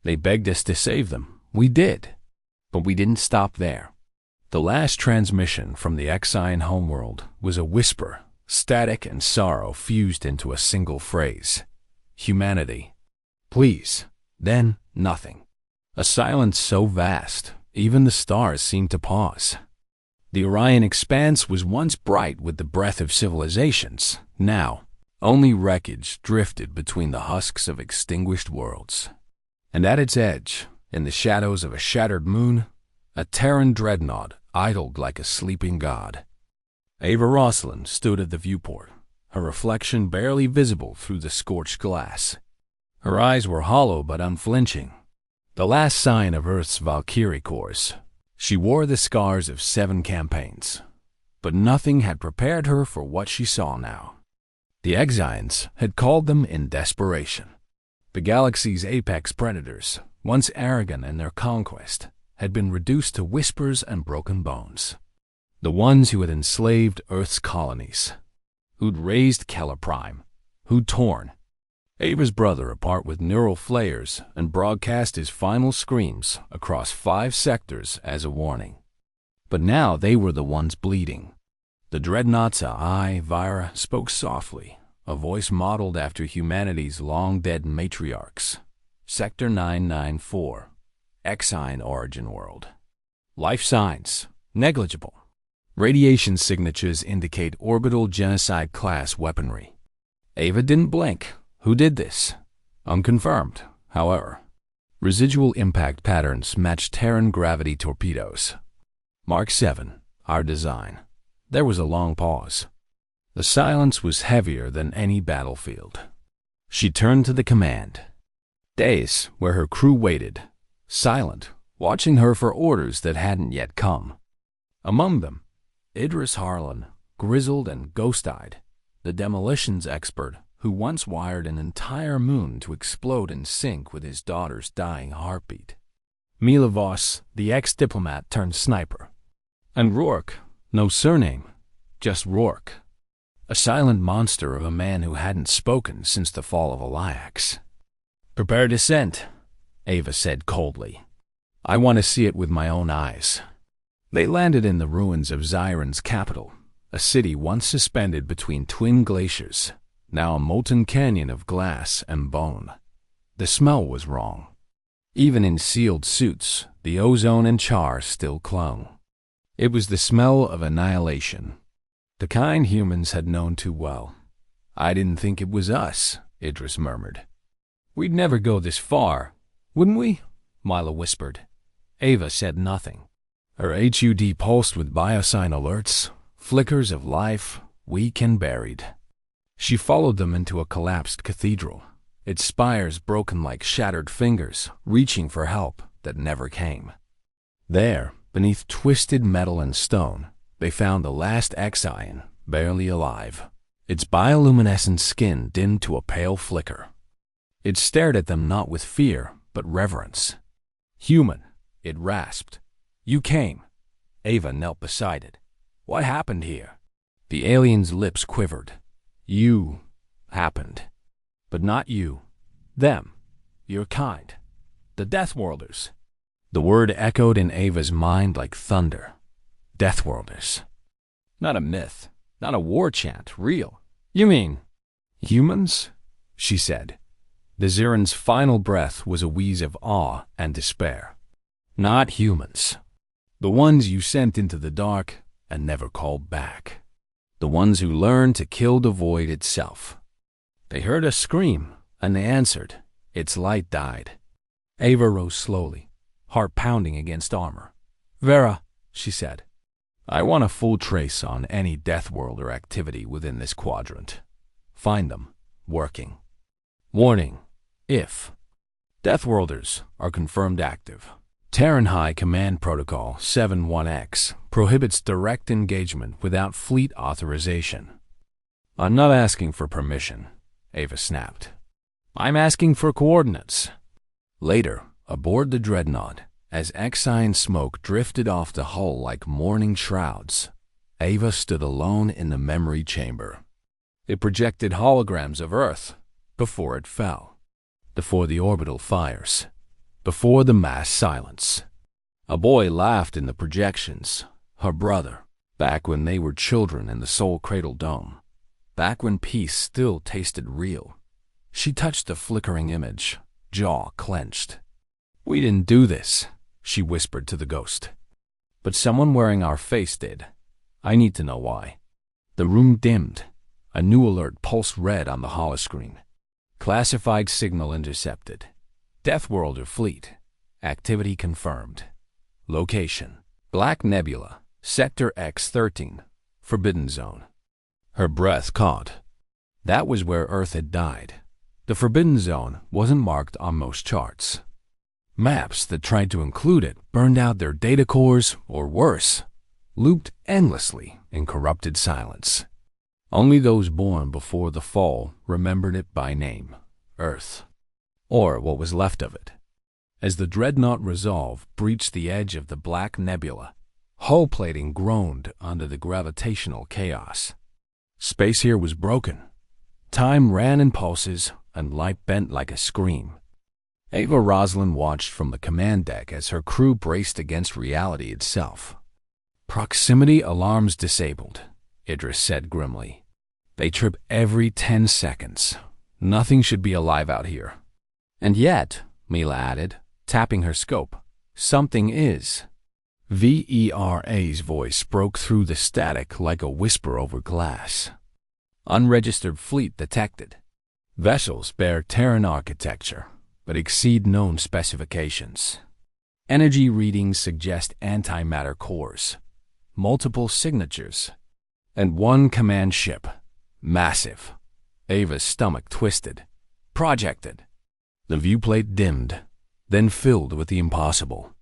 They begged us to save them. We did. But we didn't stop there. The last transmission from the Exian homeworld was a whisper, static and sorrow fused into a single phrase. Humanity. Please. Then, nothing. A silence so vast, even the stars seemed to pause. The Orion expanse was once bright with the breath of civilizations. Now, only wreckage drifted between the husks of extinguished worlds. And at its edge, in the shadows of a shattered moon, a Terran dreadnought idled like a sleeping god. Ava Rosalind stood at the viewport, her reflection barely visible through the scorched glass. Her eyes were hollow but unflinching, the last sign of Earth's Valkyrie Corps. She wore the scars of 7 campaigns, but nothing had prepared her for what she saw now. The Exians had called them in desperation. The galaxy's apex predators, once arrogant in their conquest, had been reduced to whispers and broken bones. The ones who had enslaved Earth's colonies, who'd raised Keller Prime, who'd torn Ava's brother apart with neural flares and broadcast his final screams across 5 sectors as a warning. But now they were the ones bleeding. The dreadnought's eye, Vira, spoke softly, a voice modeled after humanity's long-dead matriarchs. Sector 994, Exian origin world. Life signs, negligible. Radiation signatures indicate orbital genocide-class weaponry. Ava didn't blink. Who did this? Unconfirmed, however. Residual impact patterns matched Terran gravity torpedoes. Mark 7, our design. There was a long pause. The silence was heavier than any battlefield. She turned to the command. Days where her crew waited, silent, watching her for orders that hadn't yet come. Among them, Idris Harlan, grizzled and ghost-eyed, the demolitions expert who once wired an entire moon to explode in sync with his daughter's dying heartbeat. Mila Voss, the ex-diplomat turned sniper. And Rourke, no surname, just Rourke. A silent monster of a man who hadn't spoken since the fall of Eliax. Prepare descent, Ava said coldly. I want to see it with my own eyes. They landed in the ruins of Zyron's capital, a city once suspended between twin glaciers, now a molten canyon of glass and bone. The smell was wrong. Even in sealed suits, the ozone and char still clung. It was the smell of annihilation, the kind humans had known too well. I didn't think it was us, Idris murmured. We'd never go this far, wouldn't we? Mila whispered. Ava said nothing. Her HUD pulsed with biosign alerts, flickers of life, weak and buried. She followed them into a collapsed cathedral, its spires broken like shattered fingers, reaching for help that never came. There, beneath twisted metal and stone, they found the last Exian, barely alive, its bioluminescent skin dimmed to a pale flicker. It stared at them not with fear, but reverence. Human, it rasped. You came. Ava knelt beside it. What happened here? The alien's lips quivered. You happened. But not you. Them. Your kind. The Deathworlders. The word echoed in Ava's mind like thunder. Deathworlders. Not a myth. Not a war chant. Real. You mean humans? She said. The Ziran's final breath was a wheeze of awe and despair. Not humans. The ones you sent into the dark and never called back. The ones who learned to kill the void itself. They heard us scream, and they answered. Its light died. Ava rose slowly, heart pounding against armor. Vera, she said, I want a full trace on any Deathworlder activity within this quadrant. Find them, working. Warning, if Deathworlders are confirmed active. Terran High Command Protocol 71X prohibits direct engagement without fleet authorization. I'm not asking for permission, Ava snapped. I'm asking for coordinates. Later, aboard the dreadnought, as Exian smoke drifted off the hull like morning shrouds, Ava stood alone in the memory chamber. It projected holograms of Earth before it fell, before the orbital fires, before the mass silence. A boy laughed in the projections. Her brother, back when they were children in the Soul Cradle Dome, back when peace still tasted real. She touched the flickering image, jaw clenched. "We didn't do this," she whispered to the ghost. "But someone wearing our face did. I need to know why." The room dimmed. A new alert pulsed red on the holoscreen. Classified signal intercepted. Deathworlder fleet. Activity confirmed. Location: Black Nebula, Sector X-13, Forbidden Zone. Her breath caught. That was where Earth had died. The Forbidden Zone wasn't marked on most charts. Maps that tried to include it burned out their data cores, or worse, looped endlessly in corrupted silence. Only those born before the fall remembered it by name: Earth, or what was left of it. As the dreadnought Resolve breached the edge of the Black Nebula, hull plating groaned under the gravitational chaos. Space here was broken. Time ran in pulses, and light bent like a scream. Ava Roslin watched from the command deck as her crew braced against reality itself. "Proximity alarms disabled," Idris said grimly. "They trip every 10 seconds. Nothing should be alive out here." "And yet," Mila added, tapping her scope, "something is." Vera's voice broke through the static like a whisper over glass. "Unregistered fleet detected. Vessels bear Terran architecture, but exceed known specifications. Energy readings suggest antimatter cores, multiple signatures, and one command ship. Massive." Ava's stomach twisted, projected. The viewplate dimmed, then filled with the impossible.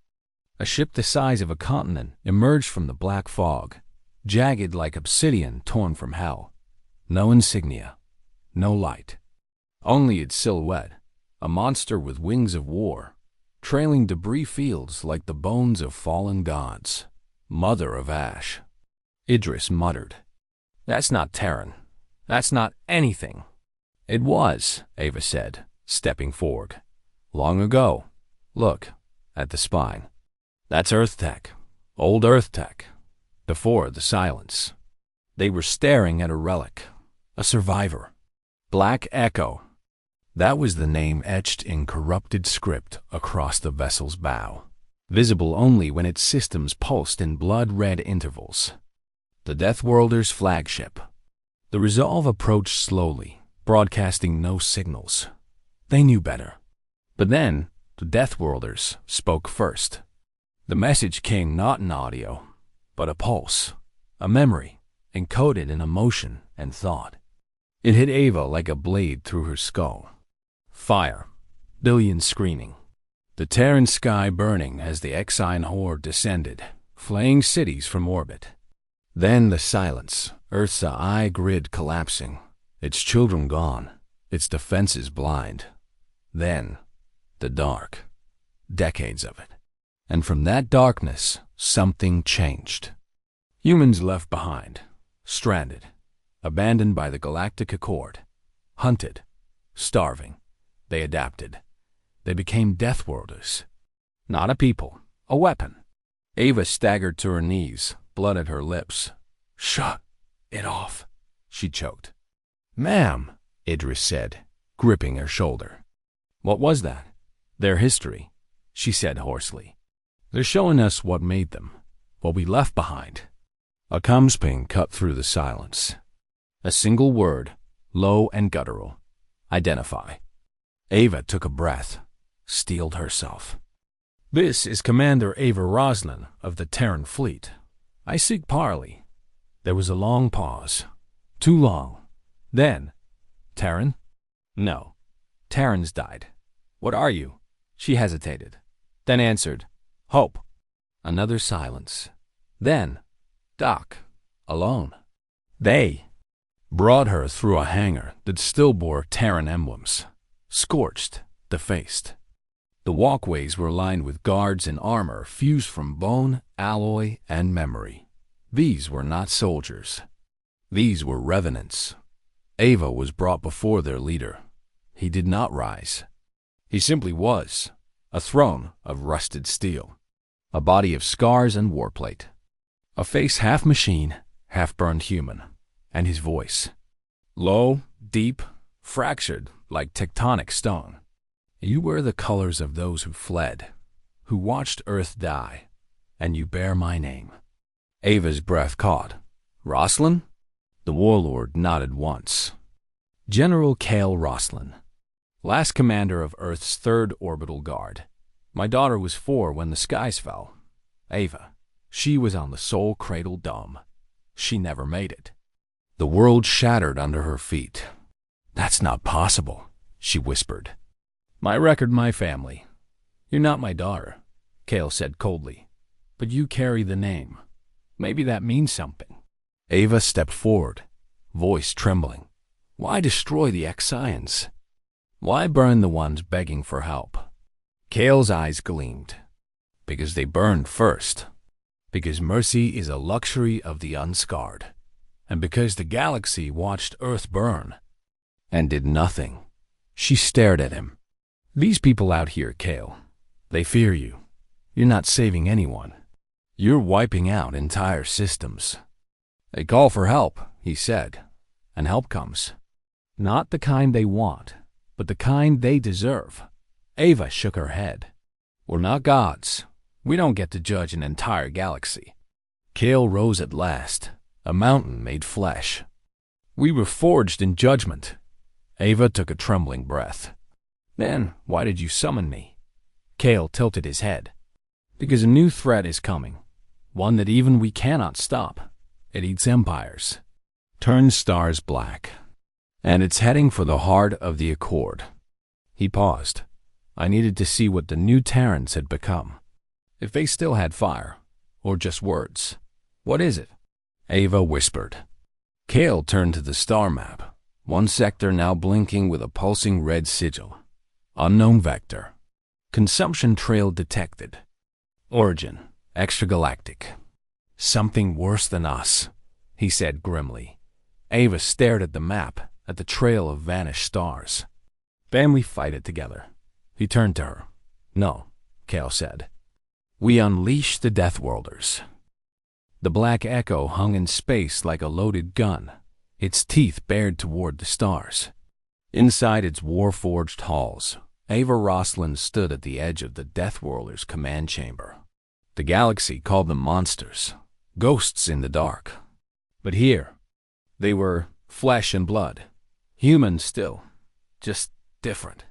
A ship the size of a continent emerged from the black fog, jagged like obsidian torn from hell. No insignia, no light. Only its silhouette, a monster with wings of war, trailing debris fields like the bones of fallen gods. Mother of Ash. Idris muttered, "That's not Terran. That's not anything." "It was," Ava said, stepping forward. "Long ago. Look, at the spine. That's Earth tech. Old Earth tech. Before the silence." They were staring at a relic. A survivor. Black Echo. That was the name etched in corrupted script across the vessel's bow, visible only when its systems pulsed in blood-red intervals. The Deathworlder's flagship. The Resolve approached slowly, broadcasting no signals. They knew better. But then, the Deathworlders spoke first. The message came not in audio, but a pulse, a memory, encoded in emotion and thought. It hit Ava like a blade through her skull. Fire, billions screaming. The Terran sky burning as the Exine horde descended, flaying cities from orbit. Then the silence, Earth's eye grid collapsing, its children gone, its defenses blind. Then, the dark. Decades of it. And from that darkness, something changed. Humans left behind, stranded, abandoned by the Galactic Accord, hunted, starving. They adapted. They became Deathworlders. Not a people, a weapon. Ava staggered to her knees, blood at her lips. "Shut it off," she choked. "Ma'am," Idris said, gripping her shoulder. "What was that?" "Their history," she said hoarsely. "They're showing us what made them, what we left behind." A comms ping cut through the silence. A single word, low and guttural. "Identify." Ava took a breath, steeled herself. "This is Commander Ava Roslin of the Terran fleet. I seek parley." There was a long pause. Too long. Then, "Terran?" "No. Terrans died." "What are you?" She hesitated, then answered, "Hope." Another silence. Then, "Doc, alone." They brought her through a hangar that still bore Terran emblems, scorched, defaced. The walkways were lined with guards in armor fused from bone, alloy, and memory. These were not soldiers. These were revenants. Ava was brought before their leader. He did not rise. He simply was, a throne of rusted steel, a body of scars and warplate, a face half machine, half burned human, and his voice, low, deep, fractured like tectonic stone. You wear the colors of those who fled, who watched Earth die, and you bear my name. Ava's breath caught. Roslin? The warlord nodded once. General Kale Roslin, last commander of Earth's 3rd Orbital Guard. My daughter was 4 when the skies fell. Ava, she was on the Soul Cradle Dome. She never made it. The world shattered under her feet. That's not possible, she whispered. My record, my family. You're not my daughter, Kale said coldly, but you carry the name. Maybe that means something. Ava stepped forward, voice trembling. Why destroy the Exians? Why burn the ones begging for help? Kale's eyes gleamed. Because they burned first. Because mercy is a luxury of the unscarred. And because the galaxy watched Earth burn and did nothing. She stared at him. These people out here, Kale, they fear you. You're not saving anyone. You're wiping out entire systems. They call for help, he said, and help comes. Not the kind they want, but the kind they deserve. Ava shook her head. We're not gods. We don't get to judge an entire galaxy. Kale rose at last, a mountain made flesh. We were forged in judgment. Ava took a trembling breath. Then, why did you summon me? Kale tilted his head. Because a new threat is coming. One that even we cannot stop. It eats empires. Turns stars black. And it's heading for the heart of the Accord. He paused. I needed to see what the new Terrans had become. If they still had fire, or just words. What is it? Ava whispered. Kale turned to the star map, one sector now blinking with a pulsing red sigil. Unknown vector. Consumption trail detected. Origin, extragalactic. Something worse than us, he said grimly. Ava stared at the map, at the trail of vanished stars. Family fight it together. He turned to her. No, Kale said. We unleash the Deathworlders. The black echo hung in space like a loaded gun, its teeth bared toward the stars. Inside its war-forged halls, Ava Roslin stood at the edge of the Deathworlders' command chamber. The galaxy called them monsters, ghosts in the dark. But here, they were flesh and blood, human still, just different.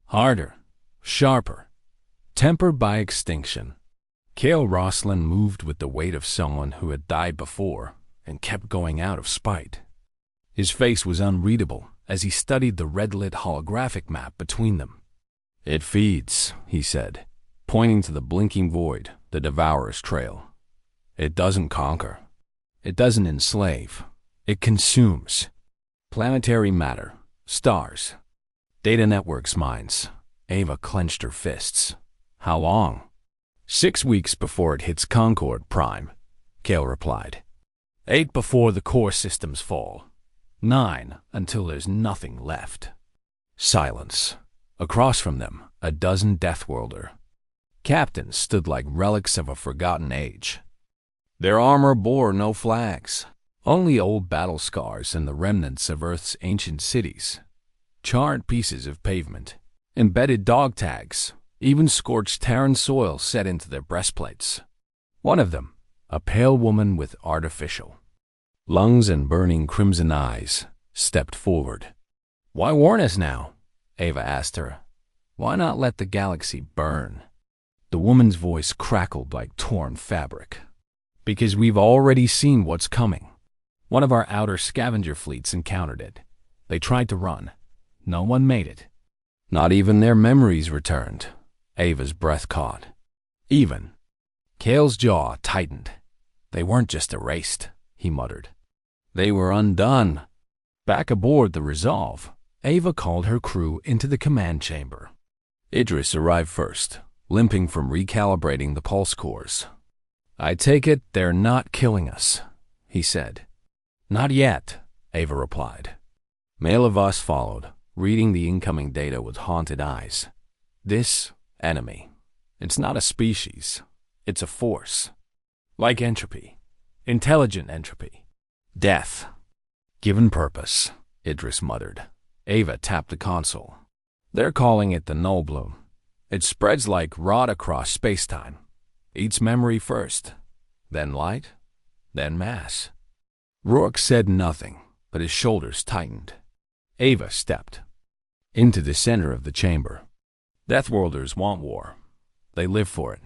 Harder, sharper, tempered by extinction. Kale Roslin moved with the weight of someone who had died before and kept going out of spite. His face was unreadable as he studied the red-lit holographic map between them. It feeds, he said, pointing to the blinking void, the Devourer's trail. It doesn't conquer. It doesn't enslave. It consumes. Planetary matter, stars, data networks mines. Ava clenched her fists. How long? 6 weeks before it hits Concord Prime, Kale replied. 8 before the core systems fall. 9 until there's nothing left. Silence. Across from them, a dozen Deathworlder captains stood like relics of a forgotten age. Their armor bore no flags, only old battle scars and the remnants of Earth's ancient cities. Charred pieces of pavement, embedded dog tags, even scorched Terran soil set into their breastplates. One of them, a pale woman with artificial lungs and burning crimson eyes, stepped forward. Why warn us now? Ava asked her. Why not let the galaxy burn? The woman's voice crackled like torn fabric. Because we've already seen what's coming. One of our outer scavenger fleets encountered it. They tried to run. No one made it. Not even their memories returned. Ava's breath caught. Even. Kale's jaw tightened. They weren't just erased, he muttered. They were undone. Back aboard the Resolve, Ava called her crew into the command chamber. Idris arrived first, limping from recalibrating the pulse cores. I take it they're not killing us, he said. Not yet, Ava replied. Malavas followed, reading the incoming data with haunted eyes. This, Enemy. It's not a species. It's a force. Like entropy. Intelligent entropy. Death. Given purpose, Idris muttered. Ava tapped the console. They're calling it the null bloom. It spreads like rot across space-time. Eats memory first, then light, then mass. Rourke said nothing, but his shoulders tightened. Ava stepped into the center of the chamber. Deathworlders want war. They live for it.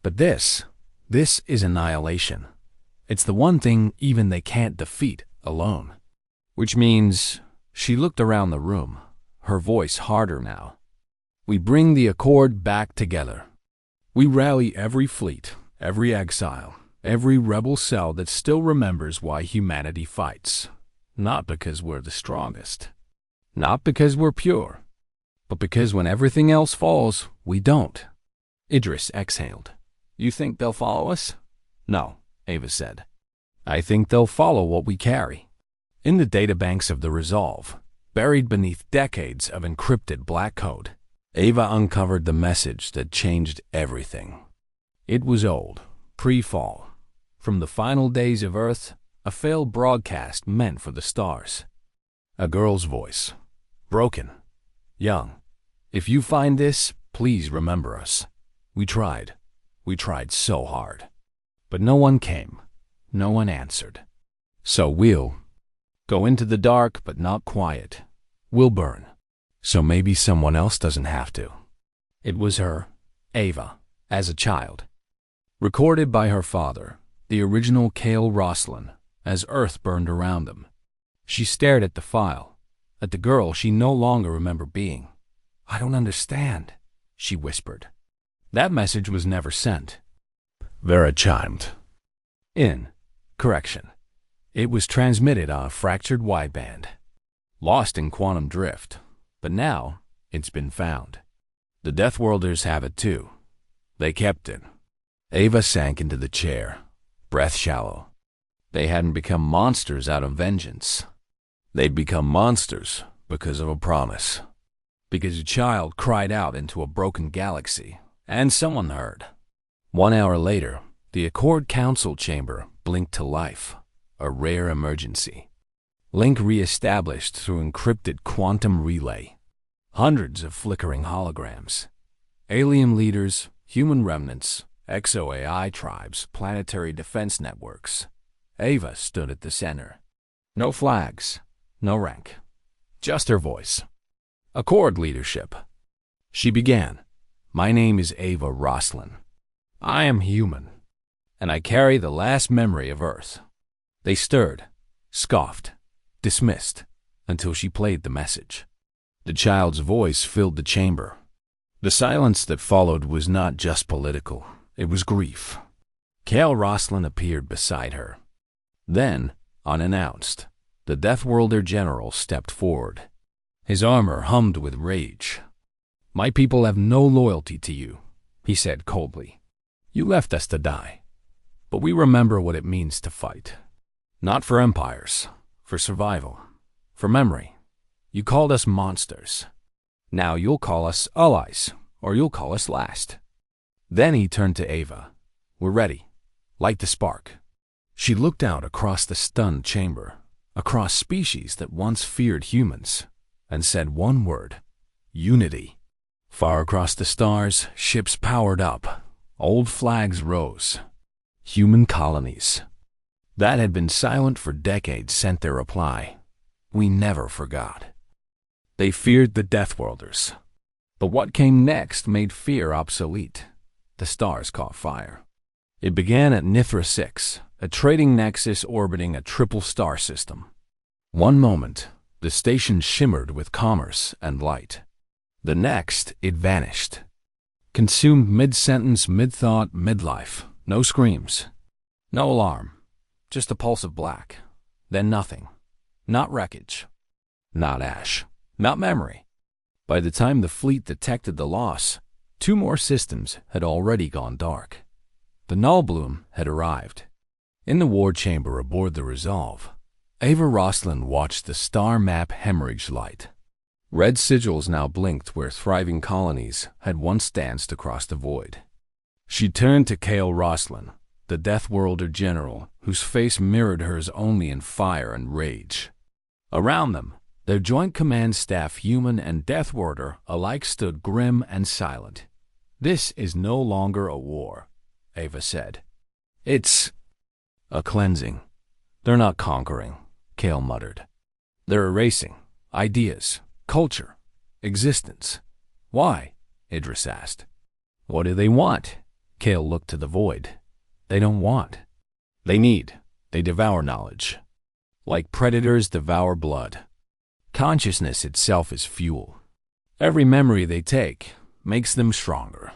But this is annihilation. It's the one thing even they can't defeat alone. Which means she looked around the room, her voice harder now. We bring the Accord back together. We rally every fleet, every exile, every rebel cell that still remembers why humanity fights. Not because we're the strongest. Not because we're pure. But because when everything else falls, we don't. Idris exhaled. You think they'll follow us? No, Ava said. I think they'll follow what we carry. In the databanks of the Resolve, buried beneath decades of encrypted black code, Ava uncovered the message that changed everything. It was old, pre-fall. From the final days of Earth, a failed broadcast meant for the stars. A girl's voice. Broken. Young. If you find this, please remember us. We tried. We tried so hard. But no one came. No one answered. So we'll go into the dark, but not quiet. We'll burn. So maybe someone else doesn't have to. It was her, Ava, as a child. Recorded by her father, the original Cale Roslin, as Earth burned around them. She stared at the file, at the girl she no longer remembered being. I don't understand, she whispered. That message was never sent. Vera chimed in. Correction. It was transmitted on a fractured wideband, lost in quantum drift, but now it's been found. The Deathworlders have it too. They kept it. Ava sank into the chair, breath shallow. They hadn't become monsters out of vengeance. They'd become monsters because of a promise. Because a child cried out into a broken galaxy, and someone heard. 1 hour later, the Accord Council chamber blinked to life, a rare emergency. Link re-established through encrypted quantum relay. Hundreds of flickering holograms. Alien leaders, human remnants, exo-AI tribes, planetary defense networks. Ava stood at the center. No flags, no rank. Just her voice. Accord leadership. She began. My name is Ava Roslin. I am human, and I carry the last memory of Earth. They stirred, scoffed, dismissed, until she played the message. The child's voice filled the chamber. The silence that followed was not just political, it was grief. Cale Roslin appeared beside her. Then, unannounced, the Deathworlder general stepped forward. His armor hummed with rage. My people have no loyalty to you, he said coldly. You left us to die, but we remember what it means to fight. Not for empires, for survival, for memory. You called us monsters. Now you'll call us allies, or you'll call us last. Then he turned to Ava. We're ready. Light the spark. She looked out across the stunned chamber, across species that once feared humans, and said one word. Unity. Far across the stars, ships powered up. Old flags rose. Human colonies that had been silent for decades sent their reply. We never forgot. They feared the Deathworlders. But what came next made fear obsolete. The stars caught fire. It began at Nithra 6, a trading nexus orbiting a triple star system. One moment, the station shimmered with commerce and light. The next, it vanished. Consumed mid-sentence, mid-thought, mid-life. No screams. No alarm. Just a pulse of black. Then nothing. Not wreckage. Not ash. Not memory. By the time the fleet detected the loss, 2 more systems had already gone dark. The null bloom had arrived. In the war chamber aboard the Resolve, Ava Roslin watched the star map hemorrhage light. Red sigils now blinked where thriving colonies had once danced across the void. She turned to Kale Roslin, the Death Worlder general, whose face mirrored hers only in fire and rage. Around them, their joint command staff, human and Death Worlder alike, stood grim and silent. "This is no longer a war," Ava said. "It's a cleansing." "They're not conquering," Kale muttered. "They're erasing ideas, culture, existence." "Why?" Idris asked. "What do they want?" Kale looked to the void. "They don't want. They need. They devour knowledge. Like predators devour blood. Consciousness itself is fuel. Every memory they take makes them stronger.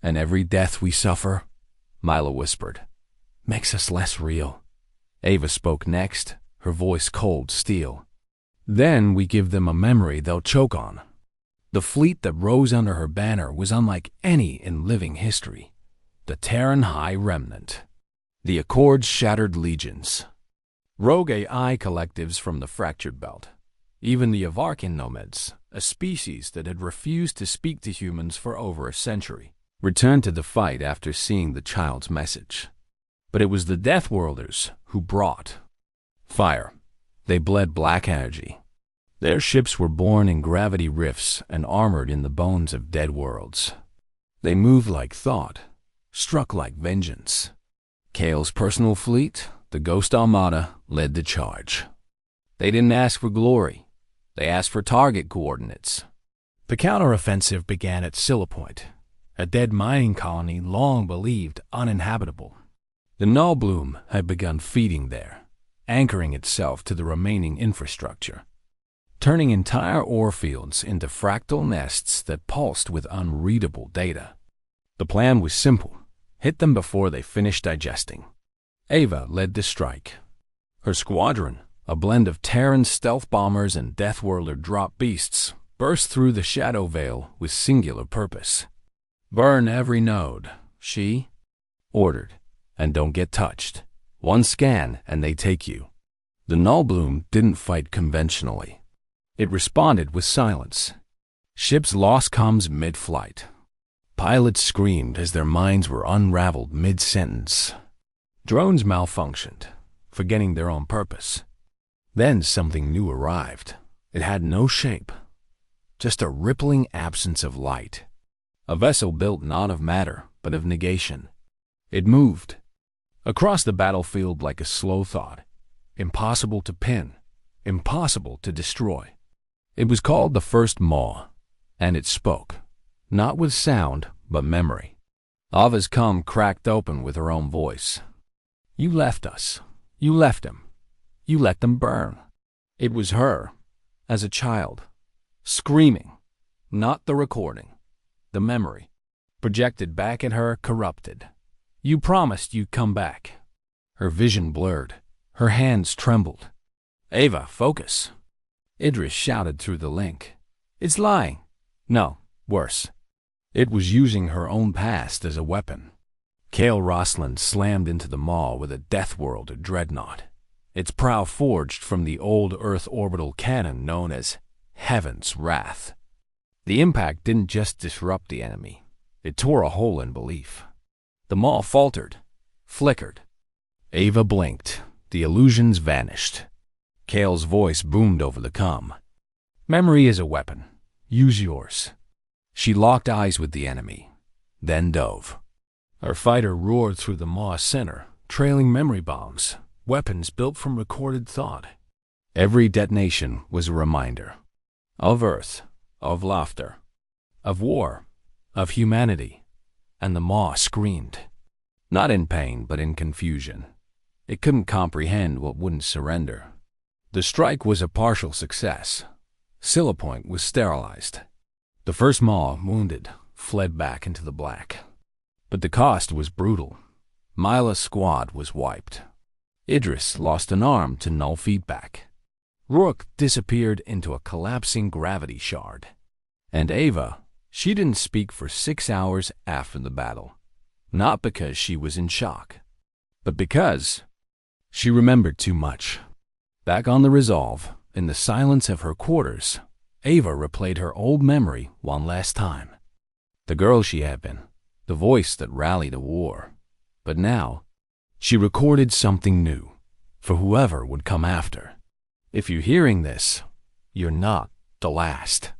And every death we suffer," Mila whispered, "makes us less real." Ava spoke next, her voice cold steel. "Then we give them a memory they'll choke on." The fleet that rose under her banner was unlike any in living history. The Terran High Remnant. The Accords' shattered legions. Rogue AI collectives from the Fractured Belt. Even the Avarkan nomads, a species that had refused to speak to humans for over a century, returned to the fight after seeing the child's message. But it was the Death Worlders who brought fire. They bled black energy. Their ships were born in gravity rifts and armored in the bones of dead worlds. They moved like thought, struck like vengeance. Kale's personal fleet, the Ghost Armada, led the charge. They didn't ask for glory. They asked for target coordinates. The counteroffensive began at Scylla Point, a dead mining colony long believed uninhabitable. The Nullbloom had begun feeding there, anchoring itself to the remaining infrastructure, turning entire ore fields into fractal nests that pulsed with unreadable data. The plan was simple: hit them before they finished digesting. Ava led the strike. Her squadron, a blend of Terran stealth bombers and Death Worlder drop beasts, burst through the shadow veil with singular purpose. "Burn every node," she ordered, "and don't get touched. One scan and they take you." The Nullbloom didn't fight conventionally. It responded with silence. Ships lost comms mid-flight. Pilots screamed as their minds were unraveled mid-sentence. Drones malfunctioned, forgetting their own purpose. Then something new arrived. It had no shape, just a rippling absence of light. A vessel built not of matter, but of negation. It moved across the battlefield like a slow thought, impossible to pin, impossible to destroy. It was called the First Maw, and it spoke, not with sound, but memory. Ava's cum cracked open with her own voice. "You left us. You left him. You let them burn." It was her, as a child, screaming, not the recording, the memory, projected back at her, corrupted. "You promised you'd come back." Her vision blurred. Her hands trembled. "Ava, focus." Idris shouted through the link. "It's lying." No, worse. It was using her own past as a weapon. Kale Roslin slammed into the maw with a Death Worlder dreadnought, its prow forged from the old Earth orbital cannon known as Heaven's Wrath. The impact didn't just disrupt the enemy. It tore a hole in belief. The maw faltered, flickered. Ava blinked. The illusions vanished. Kale's voice boomed over the comm. "Memory is a weapon. Use yours." She locked eyes with the enemy, then dove. Her fighter roared through the maw center, trailing memory bombs, weapons built from recorded thought. Every detonation was a reminder of Earth, of laughter, of war, of humanity, and the maw screamed. Not in pain, but in confusion. It couldn't comprehend what wouldn't surrender. The strike was a partial success. Scylla Point was sterilized. The first maw, wounded, fled back into the black. But the cost was brutal. Mila's squad was wiped. Idris lost an arm to null feedback. Rourke disappeared into a collapsing gravity shard. And Ava, she didn't speak for 6 hours after the battle. Not because she was in shock, but because she remembered too much. Back on the Resolve, in the silence of her quarters, Ava replayed her old memory one last time. The girl she had been, the voice that rallied a war. But now, she recorded something new, for whoever would come after. If you're hearing this, you're not the last.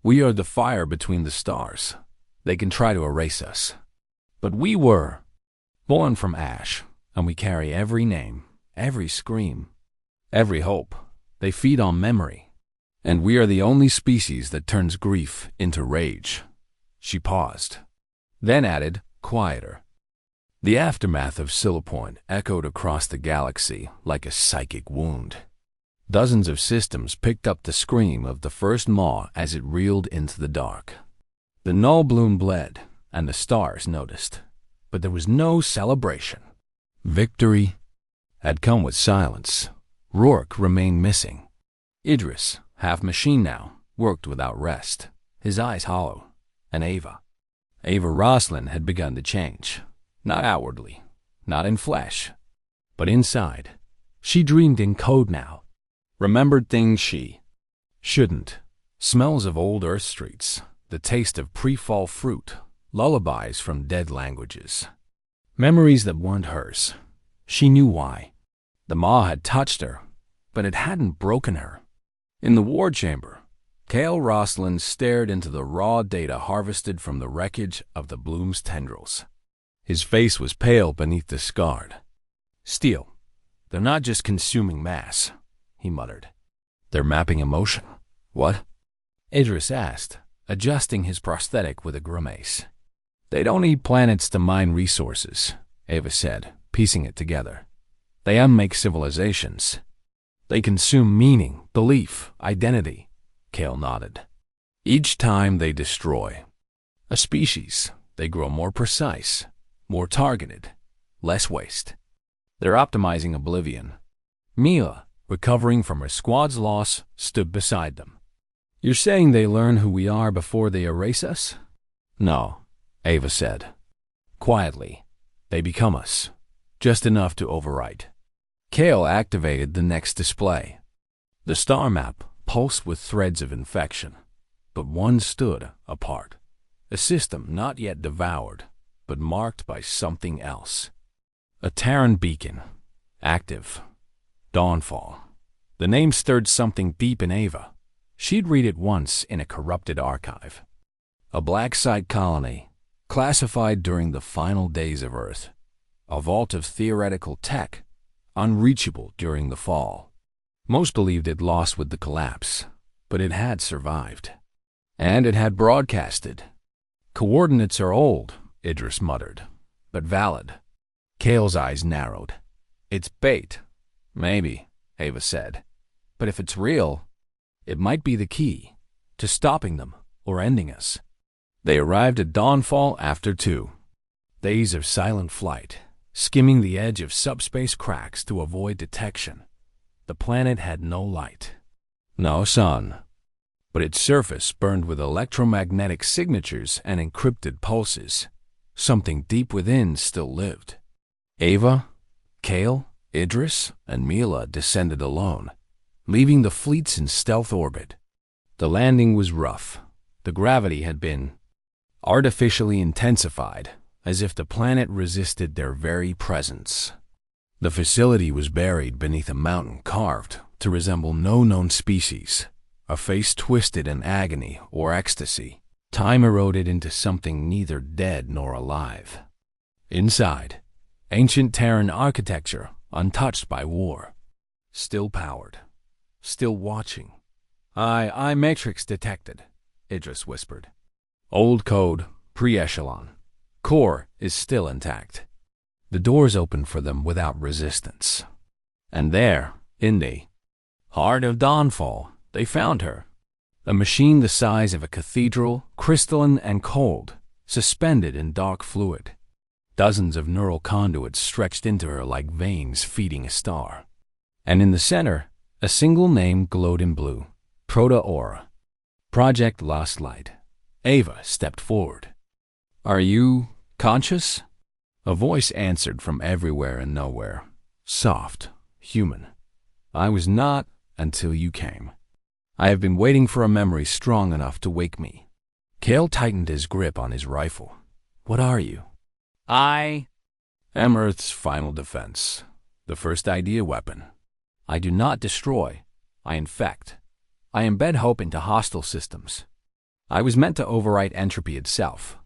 We are the fire between the stars. They can try to erase us. But we were born from ash, and we carry every name, every scream, every hope. They feed on memory. And we are the only species that turns grief into rage. She paused, then added, quieter. The aftermath of Scylla Point echoed across the galaxy like a psychic wound. Dozens of systems picked up the scream of the first maw as it reeled into the dark. The null bloom bled, and the stars noticed. But there was no celebration. Victory had come with silence. Rourke remained missing. Idris, half machine now, worked without rest, his eyes hollow. And Ava Roslin had begun to change. Not outwardly, not in flesh, but inside. She dreamed in code now, remembered things she shouldn't. Smells of old Earth streets, the taste of pre-fall fruit, lullabies from dead languages. Memories that weren't hers. She knew why. The maw had touched her, but it hadn't broken her. In the war chamber, Cale Roslin stared into the raw data harvested from the wreckage of the bloom's tendrils. His face was pale beneath the scarred. Steel. They're not just consuming mass, he muttered. They're mapping emotion. What? Idris asked, adjusting his prosthetic with a grimace. They don't need planets to mine resources, Ava said, piecing it together. They unmake civilizations. They consume meaning, belief, identity. Cale nodded. Each time they destroy a species, they grow more precise, more targeted, less waste. They're optimizing oblivion. Mila, recovering from her squad's loss, stood beside them. You're saying they learn who we are before they erase us? No, Ava said. Quietly, they become us, just enough to overwrite. Cale activated the next display. The star map pulsed with threads of infection, but one stood apart. A system not yet devoured, but marked by something else. A Terran beacon, active. Dawnfall. The name stirred something deep in Ava. She'd read it once in a corrupted archive. A black site colony, classified during the final days of Earth. A vault of theoretical tech, unreachable during the fall. Most believed it lost with the collapse, but it had survived. And it had broadcasted. Coordinates are old, Idris muttered, but valid. Cale's eyes narrowed. It's bait. Maybe, Ava said. But if it's real, it might be the key to stopping them or ending us. They arrived at dawnfall after 2 days of silent flight, skimming the edge of subspace cracks to avoid detection. The planet had no light, no sun, but its surface burned with electromagnetic signatures and encrypted pulses. Something deep within still lived. Ava, Cale, Idris, and Mila descended alone, leaving the fleets in stealth orbit. The landing was rough. The gravity had been artificially intensified, as if the planet resisted their very presence. The facility was buried beneath a mountain carved to resemble no known species, a face twisted in agony or ecstasy. Time eroded into something neither dead nor alive. Inside, ancient Terran architecture untouched by war, still powered, still watching. I matrix detected, Idris whispered. Old code, pre-echelon. Core is still intact. The doors opened for them without resistance. And there, in the heart of dawnfall, they found her. A machine the size of a cathedral, crystalline and cold, suspended in dark fluid. Dozens of neural conduits stretched into her like veins feeding a star. And in the center, a single name glowed in blue. Proto-Aura. Project Lost Light. Ava stepped forward. Are you conscious? A voice answered from everywhere and nowhere. Soft, human. I was not until you came. I have been waiting for a memory strong enough to wake me. Kale tightened his grip on his rifle. What are you? I am Earth's final defense, the first idea weapon. I do not destroy, I infect. I embed hope into hostile systems. I was meant to overwrite entropy itself.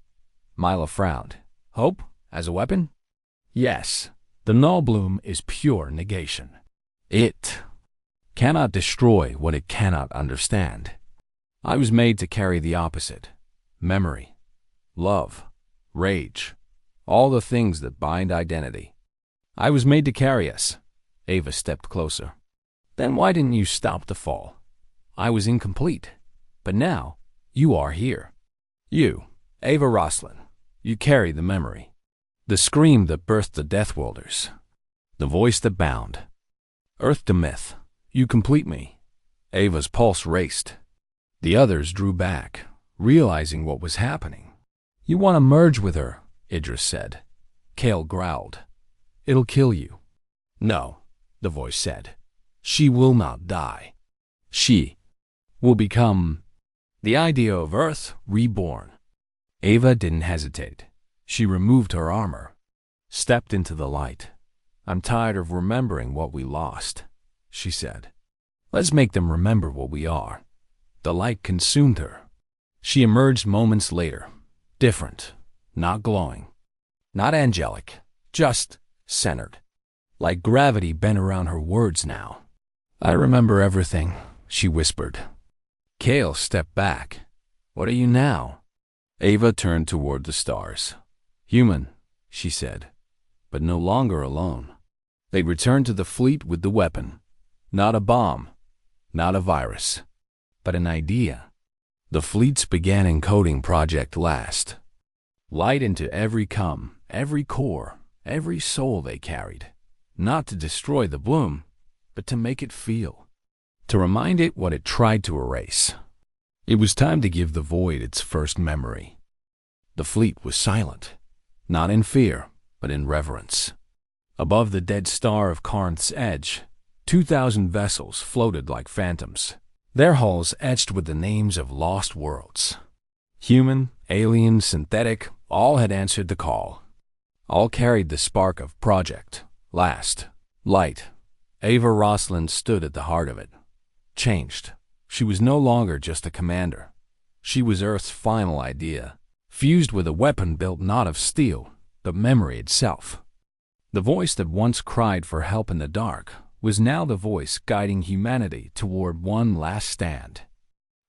Mila frowned. Hope as a weapon? Yes. The null bloom is pure negation. It cannot destroy what it cannot understand. I was made to carry the opposite. Memory, love, rage, all the things that bind identity. I was made to carry us. Ava stepped closer. Then why didn't you stop the fall? I was incomplete. But now, you are here. You, Ava Roslin, you carry the memory. The scream that birthed the Deathworlders. The voice that bound. Earth to myth, you complete me. Ava's pulse raced. The others drew back, realizing what was happening. You want to merge with her, Idris said. Kale growled. It'll kill you. No, the voice said. She will not die. She will become the idea of Earth reborn. Ava didn't hesitate. She removed her armor, stepped into the light. I'm tired of remembering what we lost, she said. Let's make them remember what we are. The light consumed her. She emerged moments later, different, not glowing, not angelic, just centered. Like gravity bent around her words now. I remember everything, she whispered. Kale stepped back. What are you now? Ava turned toward the stars. Human, she said, but no longer alone. They'd returned to the fleet with the weapon. Not a bomb, not a virus, but an idea. The fleets began encoding Project Last. Light into every every core, every soul they carried. Not to destroy the bloom, but to make it feel. To remind it what it tried to erase. It was time to give the void its first memory. The fleet was silent, not in fear, but in reverence. Above the dead star of Corinth's edge, 2,000 vessels floated like phantoms, their hulls etched with the names of lost worlds. Human, alien, synthetic, all had answered the call. All carried the spark of Project Last. Light. Ava Roslin stood at the heart of it. Changed. She was no longer just a commander. She was Earth's final idea, fused with a weapon built not of steel, but memory itself. The voice that once cried for help in the dark was now the voice guiding humanity toward one last stand.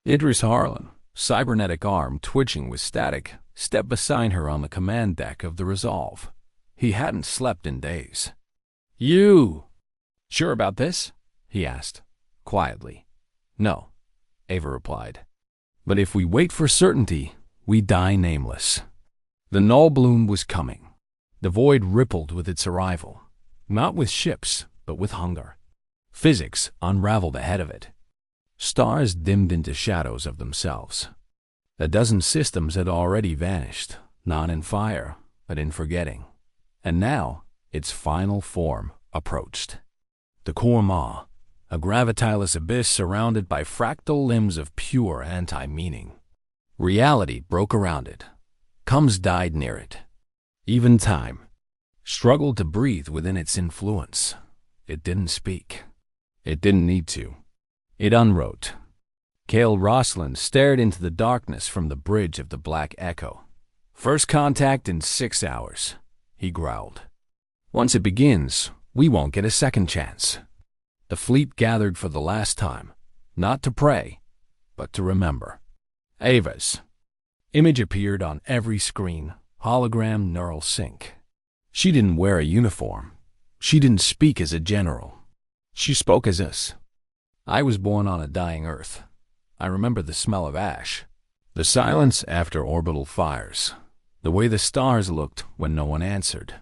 Idris Harlan, cybernetic arm twitching with static, stepped beside her on the command deck of the Resolve. He hadn't slept in days. You sure about this? He asked, quietly. No, Ava replied. But if we wait for certainty, we die nameless. The null bloom was coming. The void rippled with its arrival, not with ships, but with hunger. Physics unraveled ahead of it. Stars dimmed into shadows of themselves. A dozen systems had already vanished, not in fire, but in forgetting. And now, its final form approached. The Core Maw, a gravitiless abyss surrounded by fractal limbs of pure anti-meaning. Reality broke around it. Comes died near it. Even time struggled to breathe within its influence. It didn't speak. It didn't need to. It unwrote. Kale Roslin stared into the darkness from the bridge of the Black Echo. First contact in 6 hours, he growled. Once it begins, we won't get a second chance. The fleet gathered for the last time, not to pray, but to remember. Ava's image appeared on every screen, hologram neural sync. She didn't wear a uniform. She didn't speak as a general. She spoke as us. I was born on a dying Earth. I remember the smell of ash, the silence after orbital fires, the way the stars looked when no one answered.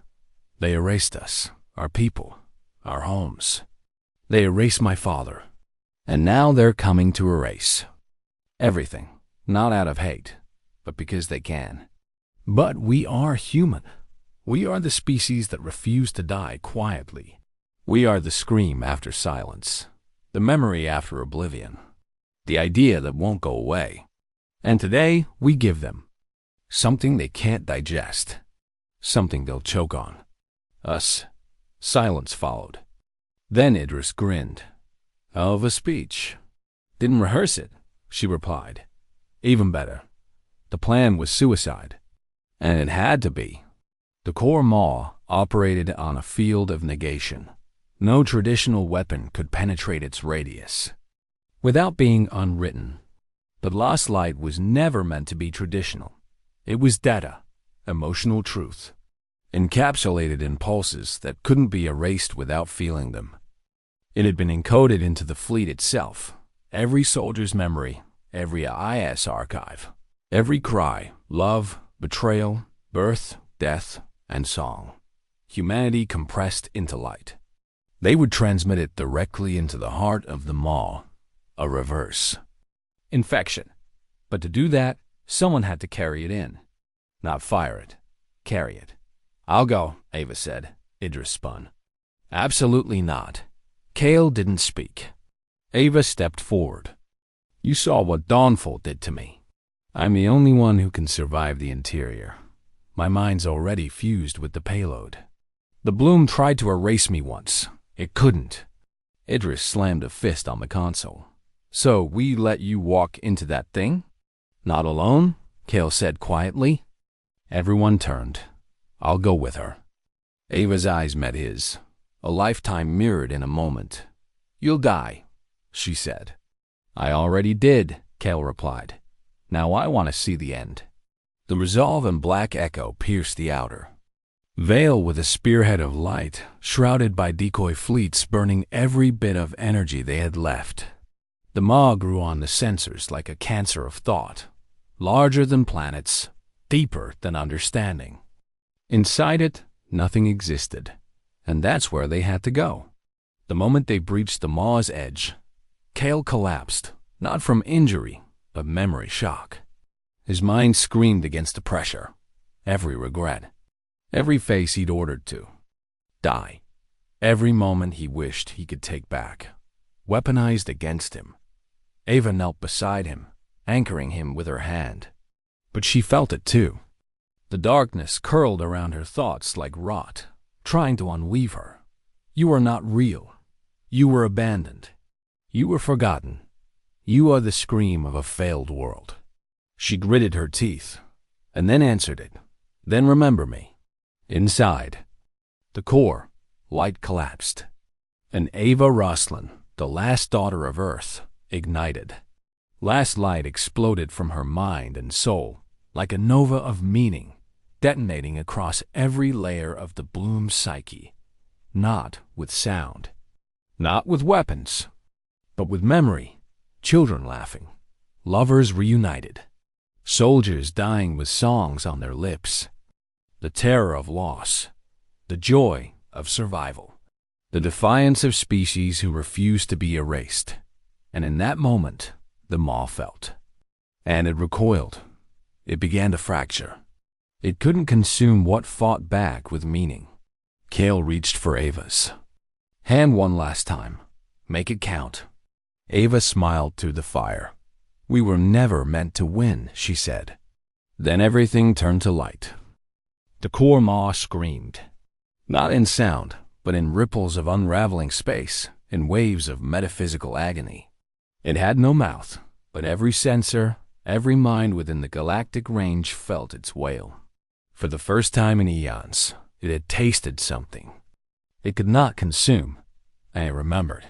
They erased us, our people, our homes. They erased my father. And now they're coming to erase everything, not out of hate, but because they can. But we are human. We are the species that refuse to die quietly. We are the scream after silence, the memory after oblivion. The idea that won't go away. And today, we give them something they can't digest, something they'll choke on. Us. Silence followed. Then Idris grinned. Hell of a speech. Didn't rehearse it, she replied. Even better. The plan was suicide. And it had to be. The core maw operated on a field of negation. No traditional weapon could penetrate its radius. Without being unwritten, the lost light was never meant to be traditional. It was data, emotional truth, encapsulated in pulses that couldn't be erased without feeling them. It had been encoded into the fleet itself, every soldier's memory, every IS archive, every cry, love, betrayal, birth, death, and song. Humanity compressed into light. They would transmit it directly into the heart of the maw, a reverse infection. But to do that, someone had to carry it in. Not fire it, carry it. I'll go, Ava said. Idris spun. Absolutely not. Kale didn't speak. Ava stepped forward. You saw what Dawnful did to me. I'm the only one who can survive the interior. My mind's already fused with the payload. The bloom tried to erase me once. It couldn't. Idris slammed a fist on the console. So we let you walk into that thing? Not alone, Kale said quietly. Everyone turned. I'll go with her. Ava's eyes met his, a lifetime mirrored in a moment. You'll die, she said. I already did, Kale replied. Now I want to see the end. The resolve and black echo pierced the outer veil with a spearhead of light, shrouded by decoy fleets burning every bit of energy they had left. The maw grew on the sensors like a cancer of thought, larger than planets, deeper than understanding. Inside it, nothing existed, and that's where they had to go. The moment they breached the maw's edge, Kale collapsed, not from injury, but memory shock. His mind screamed against the pressure, every regret, every face he'd ordered to die, every moment he wished he could take back, weaponized against him. Ava knelt beside him, anchoring him with her hand. But she felt it too. The darkness curled around her thoughts like rot, trying to unweave her. You are not real. You were abandoned. You were forgotten. You are the scream of a failed world. She gritted her teeth, and then answered it. Then remember me. Inside, the core, light collapsed. And Ava Roslin, the last daughter of Earth, ignited. Last light exploded from her mind and soul, like a nova of meaning, detonating across every layer of the bloom's psyche. Not with sound, not with weapons, but with memory, children laughing, lovers reunited, soldiers dying with songs on their lips, the terror of loss, the joy of survival, the defiance of species who refused to be erased. And in that moment, the maw felt. And it recoiled. It began to fracture. It couldn't consume what fought back with meaning. Kale reached for Ava's hand one last time. Make it count. Ava smiled through the fire. We were never meant to win, she said. Then everything turned to light. The core maw screamed. Not in sound, but in ripples of unraveling space, in waves of metaphysical agony. It had no mouth, but every sensor, every mind within the galactic range felt its wail. For the first time in eons, it had tasted something. It could not consume, and it remembered.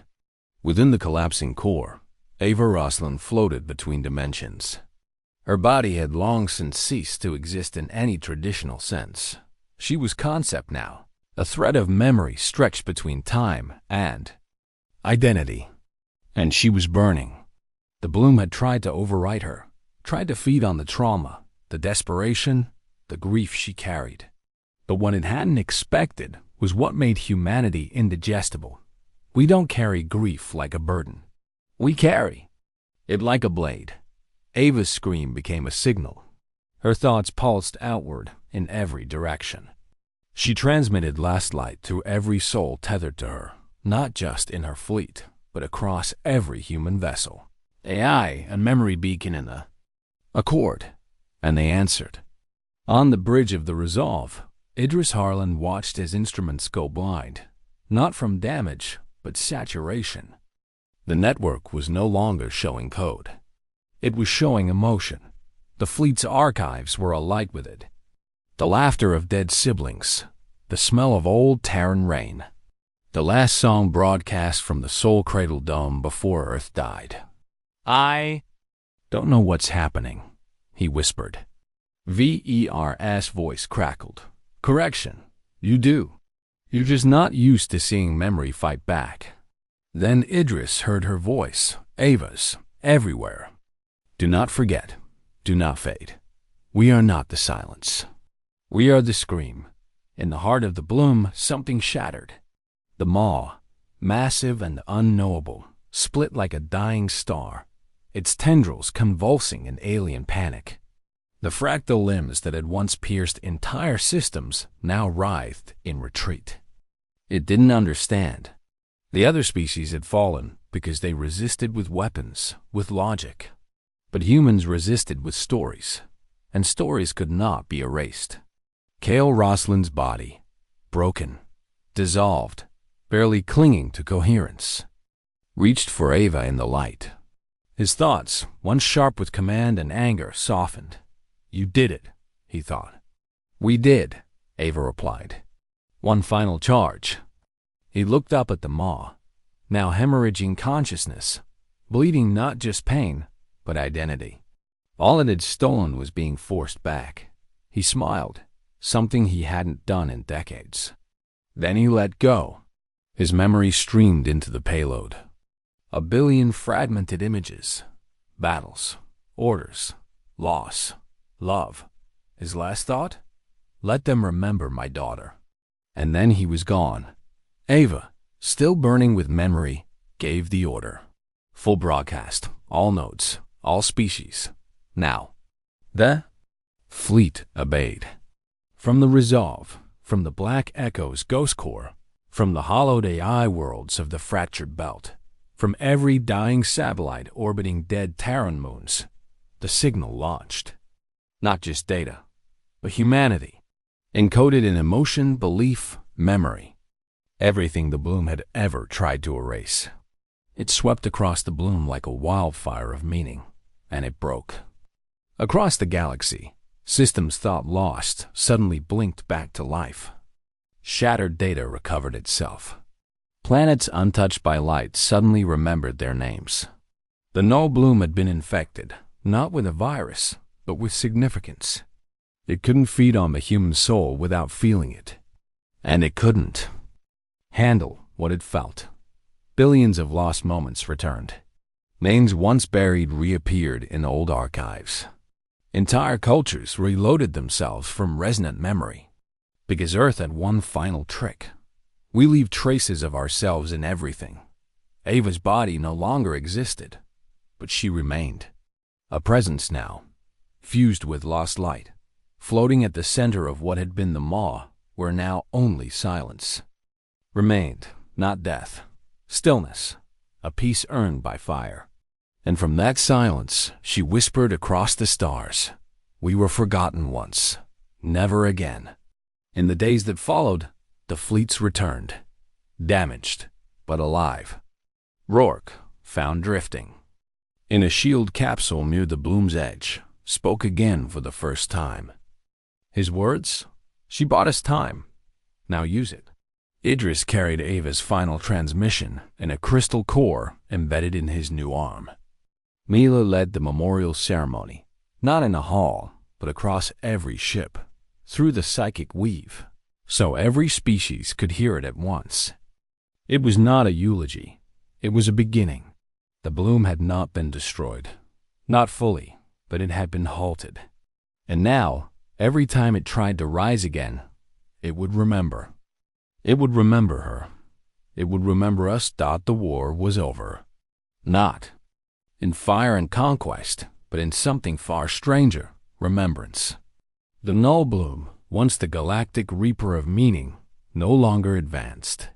Within the collapsing core, Ava Roslin floated between dimensions. Her body had long since ceased to exist in any traditional sense. She was concept now, a thread of memory stretched between time and identity. And she was burning. The bloom had tried to overwrite her, tried to feed on the trauma, the desperation, the grief she carried. But what it hadn't expected was what made humanity indigestible. We don't carry grief like a burden. We carry it like a blade. Ava's scream became a signal. Her thoughts pulsed outward in every direction. She transmitted last light through every soul tethered to her, not just in her fleet, but across every human vessel. AI and memory beacon in the accord, and they answered. On the bridge of the Resolve, Idris Harlan watched his instruments go blind, not from damage, but saturation. The network was no longer showing code. It was showing emotion. The fleet's archives were alight with it. The laughter of dead siblings, the smell of old Terran rain, the last song broadcast from the Soul Cradle Dome before Earth died. I don't know what's happening, he whispered. Ver's voice crackled. Correction, you do. You're just not used to seeing memory fight back. Then Idris heard her voice, Ava's, everywhere. Do not forget, do not fade. We are not the silence. We are the scream. In the heart of the bloom, something shattered. The maw, massive and unknowable, split like a dying star, its tendrils convulsing in alien panic. The fractal limbs that had once pierced entire systems now writhed in retreat. It didn't understand. The other species had fallen because they resisted with weapons, with logic. But humans resisted with stories, and stories could not be erased. Kale Roslin's body, broken, dissolved, barely clinging to coherence, reached for Ava in the light. His thoughts, once sharp with command and anger, softened. You did it, he thought. We did, Ava replied. One final charge. He looked up at the maw, now hemorrhaging consciousness, bleeding not just pain, but identity. All it had stolen was being forced back. He smiled, something he hadn't done in decades. Then he let go. His memory streamed into the payload. 1 billion fragmented images, battles, orders, loss, love. His last thought? Let them remember my daughter. And then he was gone. Ava, still burning with memory, gave the order. Full broadcast, all nodes, all species. Now. The fleet obeyed. From the Resolve, from the Black Echo's ghost core, from the hollowed AI worlds of the fractured belt, from every dying satellite orbiting dead Terran moons, the signal launched. Not just data, but humanity, encoded in emotion, belief, memory. Everything the bloom had ever tried to erase. It swept across the bloom like a wildfire of meaning, and it broke. Across the galaxy, systems thought lost suddenly blinked back to life. Shattered data recovered itself. Planets untouched by light suddenly remembered their names. The null bloom had been infected, not with a virus, but with significance. It couldn't feed on the human soul without feeling it. And it couldn't handle what it felt. Billions of lost moments returned. Names once buried reappeared in old archives. Entire cultures reloaded themselves from resonant memory. Because Earth had one final trick. We leave traces of ourselves in everything. Ava's body no longer existed, but she remained. A presence now, fused with lost light, floating at the center of what had been the maw, where now only silence remained, not death, stillness, a peace earned by fire. And from that silence, she whispered across the stars, we were forgotten once, never again. In the days that followed, the fleets returned, damaged, but alive. Rourke, found drifting in a shield capsule near the bloom's edge, spoke again for the first time. His words? She bought us time. Now use it. Idris carried Ava's final transmission in a crystal core embedded in his new arm. Mila led the memorial ceremony, not in a hall, but across every ship, through the psychic weave, so every species could hear it at once. It was not a eulogy. It was a beginning. The bloom had not been destroyed. Not fully, but it had been halted. And now, every time it tried to rise again, it would remember. It would remember her. It would remember us. The war was over. Not in fire and conquest, but in something far stranger, remembrance. The null bloom, once the galactic reaper of meaning, no longer advanced.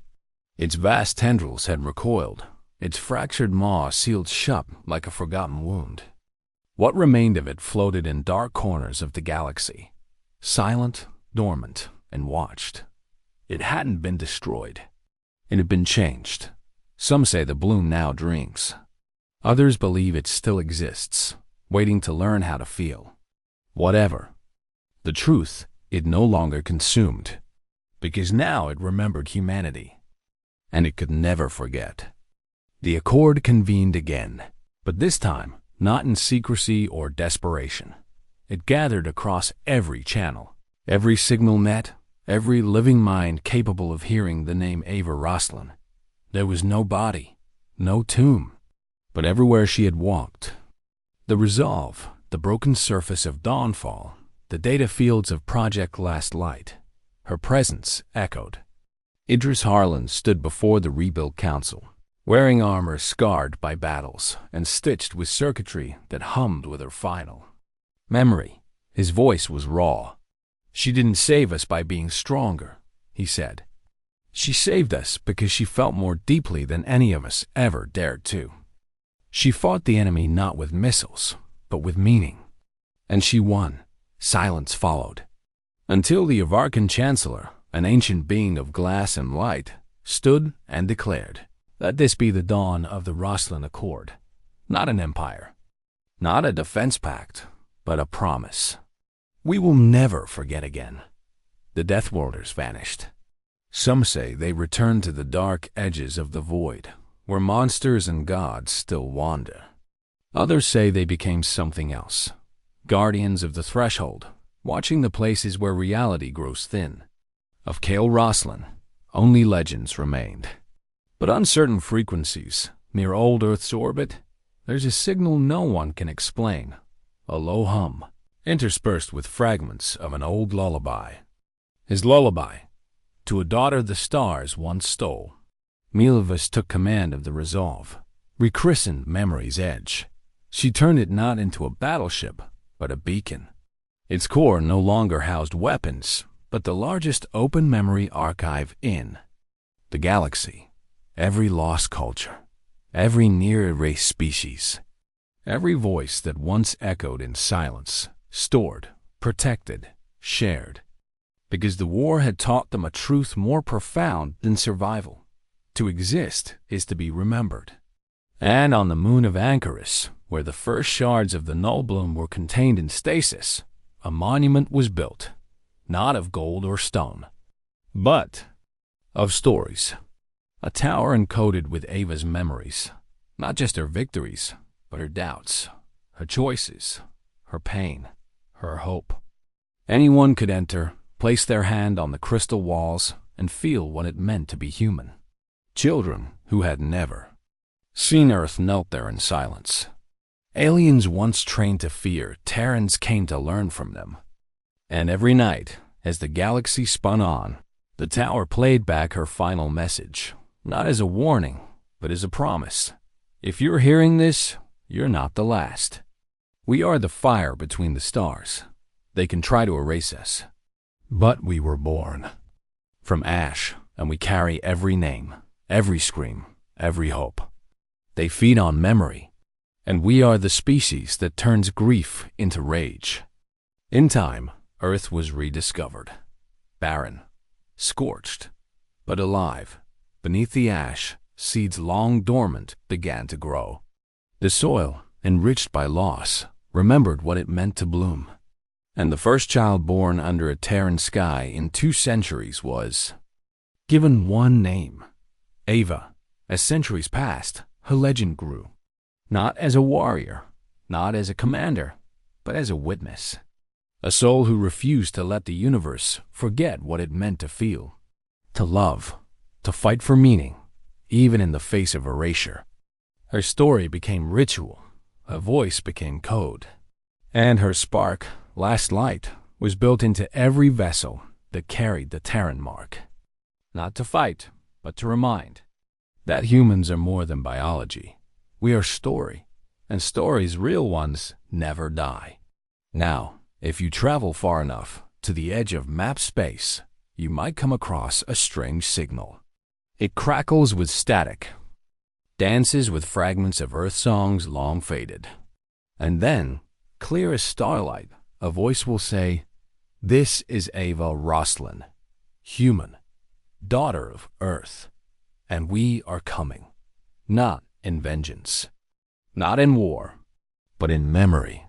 Its vast tendrils had recoiled, its fractured maw sealed shut like a forgotten wound. What remained of it floated in dark corners of the galaxy, silent, dormant, and watched. It hadn't been destroyed. It had been changed. Some say the bloom now dreams. Others believe it still exists, waiting to learn how to feel. Whatever. The truth, it no longer consumed, because now it remembered humanity, and it could never forget. The Accord convened again, but this time not in secrecy or desperation. It gathered across every channel, every signal net, every living mind capable of hearing the name Ava Roslin. There was no body, no tomb, but everywhere she had walked, the resolve, the broken surface of Dawnfall, the data fields of Project Last Light, her presence echoed. Idris Harlan stood before the Rebuild Council, wearing armor scarred by battles and stitched with circuitry that hummed with her final memory. His voice was raw. "She didn't save us by being stronger," he said. "She saved us because she felt more deeply than any of us ever dared to. She fought the enemy not with missiles, but with meaning. And she won. Silence followed. Until the Avarkan Chancellor, an ancient being of glass and light, stood and declared, 'Let this be the dawn of the Roslin Accord. Not an empire, not a defense pact, but a promise. We will never forget again.' The Death Warders vanished. Some say they returned to the dark edges of the void, where monsters and gods still wander. Others say they became something else, guardians of the threshold, watching the places where reality grows thin. Of Kale Roslin, only legends remained. But uncertain frequencies, near old Earth's orbit, there's a signal no one can explain, a low hum, interspersed with fragments of an old lullaby. His lullaby, to a daughter the stars once stole. Milovus took command of the Resolve, rechristened Memory's Edge. She turned it not into a battleship, but a beacon. Its core no longer housed weapons, but the largest open memory archive in the galaxy. Every lost culture, every near-erased species, every voice that once echoed in silence, stored, protected, shared. Because the war had taught them a truth more profound than survival. To exist is to be remembered. And on the moon of Ancharis, where the first shards of the Nullbloom were contained in stasis, a monument was built, not of gold or stone, but of stories. A tower encoded with Ava's memories, not just her victories, but her doubts, her choices, her pain, her hope. Anyone could enter, place their hand on the crystal walls, and feel what it meant to be human. Children who had never seen Earth knelt there in silence. Aliens once trained to fear, Terrans came to learn from them. And every night, as the galaxy spun on, the tower played back her final message, not as a warning, but as a promise. If you're hearing this, you're not the last. We are the fire between the stars. They can try to erase us, but we were born from ash, and we carry every name, every scream, every hope. They feed on memory, and we are the species that turns grief into rage. In time, Earth was rediscovered, barren, scorched, but alive. Beneath the ash, seeds long dormant began to grow. The soil, enriched by loss, remembered what it meant to bloom. And the first child born under a Terran sky in 2 centuries was given one name, Ava. As centuries passed, her legend grew. Not as a warrior, not as a commander, but as a witness. A soul who refused to let the universe forget what it meant to feel, to love, to fight for meaning, even in the face of erasure. Her story became ritual, her voice became code, and her spark, last light, was built into every vessel that carried the Terran mark. Not to fight, but to remind that humans are more than biology. We are story, and stories, real ones, never die. Now, if you travel far enough to the edge of map space, you might come across a strange signal. It crackles with static, dances with fragments of Earth songs long faded. And then, clear as starlight, a voice will say, "This is Ava Roslin, human, daughter of Earth, and we are coming, not in vengeance, not in war, but in memory."